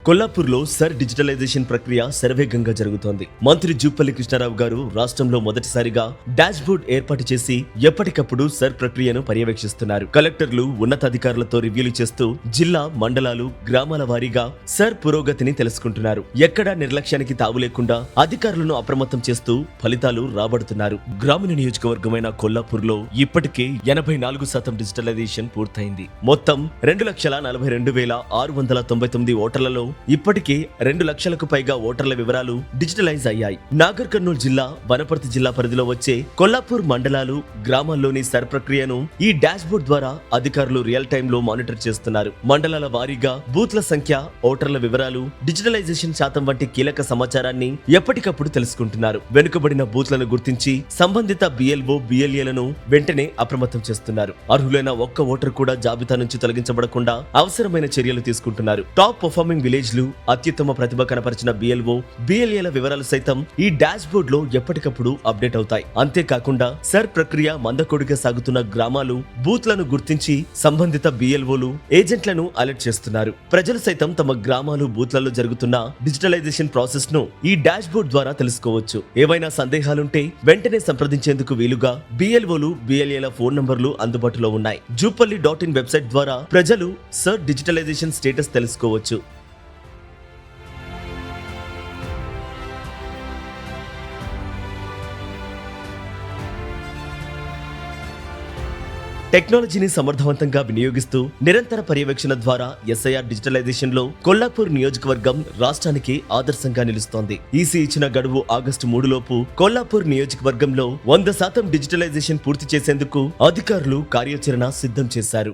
కొల్లాపూర్లో sir digitalisation ప్రక్రియ శరవేగంగా జరుగుతోంది. మంత్రి జూపల్లి కృష్ణారావు గారు రాష్ట్రంలో మొదటిసారిగా డాష్ బోర్డ్ ఏర్పాటు చేసి ఎప్పటికప్పుడు సర్ ప్రక్రియను పర్యవేక్షిస్తున్నారు. కలెక్టర్లు ఉన్నతాధికారులతో రివ్యూలు చేస్తూ జిల్లా, మండలాలు, గ్రామాల వారీగా సర్ పురోగతిని తెలుసుకుంటున్నారు. ఎక్కడా నిర్లక్ష్యానికి తావు లేకుండా అధికారులను అప్రమత్తం చేస్తూ ఫలితాలు రాబడుతున్నారు. గ్రామీణ నియోజకవర్గమైన కొల్లాపూర్లో ఇప్పటికే 84% డిజిటలైజేషన్ పూర్తయింది. మొత్తం 2,42,699 ఓటర్లలో ఇప్పటికే 2 లక్షలకు పైగా ఓటర్ల వివరాలు డిజిటలైజ్ అయ్యాయి. నాగర్ కర్నూలు జిల్లా, వనపర్తి జిల్లా పరిధిలో వచ్చే కొల్లాపూర్ మండలాలు, గ్రామాల్లోని సర్ ప్రక్రియను ఈ డాష్ బోర్డ్ ద్వారా అధికారులు రియల్ టైమ్ లో మానిటర్ చేస్తున్నారు. మండలాల వారీగా బూత్ల సంఖ్య, ఓటర్ల వివరాలు, డిజిటలైజేషన్ శాతం వంటి కీలక సమాచారాన్ని ఎప్పటికప్పుడు తెలుసుకుంటున్నారు. వెనుకబడిన బూత్లను గుర్తించి సంబంధిత బిఎల్ఓ, బిఎల్ఏలను వెంటనే అప్రమత్తం చేస్తున్నారు. అర్హులైన ఒక్క ఓటర్ కూడా జాబితా నుంచి తొలగించబడకుండా అవసరమైన చర్యలు తీసుకుంటున్నారు. టాప్ పర్ఫార్మింగ్ విలేజ్లు, అత్యుత్తమ ప్రతిభ కనపరిచిన బిఎల్ఓ, బిఎల్ఏల వివరాలు సైతం ఈ డాష్ బోర్డ్ లో ఎప్పటికప్పుడు అప్డేట్ అవుతాయి. అంతేకాకుండా సర్ ప్రక్రియ మందకొడిగా సాగుతున్న గ్రామాలు, బూత్లను గుర్తించి సంబంధిత బిఎల్ఓలు, ఏజెంట్లను అలర్ట్ చేస్తున్నారు. ప్రజలు సైతం తమ గ్రామాలు, బూత్లలో జరుగుతున్న డిజిటలైజేషన్ ప్రాసెస్ ను ఈ డాష్ బోర్డ్ ద్వారా తెలుసుకోవచ్చు. ఏవైనా సందేహాలుంటే వెంటనే సంప్రదించేందుకు వీలుగా బిఎల్ఓలు, బిఎల్ఏల ఫోన్ నంబర్లు అందుబాటులో ఉన్నాయి. jupalli.in వెబ్సైట్ ద్వారా ప్రజలు సర్ డిజిటలైజేషన్ స్టేటస్ తెలుసుకోవచ్చు. టెక్నాలజీని సమర్థవంతంగా వినియోగిస్తూ నిరంతర పర్యవేక్షణ ద్వారా ఎస్ఐఆర్ డిజిటలైజేషన్ లో కొల్లాపూర్ నియోజకవర్గం రాష్ట్రానికి ఆదర్శంగా నిలుస్తోంది. ఈసీ ఇచ్చిన గడువు ఆగస్టు 3 లోపు కొల్లాపూర్ నియోజకవర్గంలో 100% డిజిటలైజేషన్ పూర్తి చేసేందుకు అధికారులు కార్యాచరణ సిద్ధం చేశారు.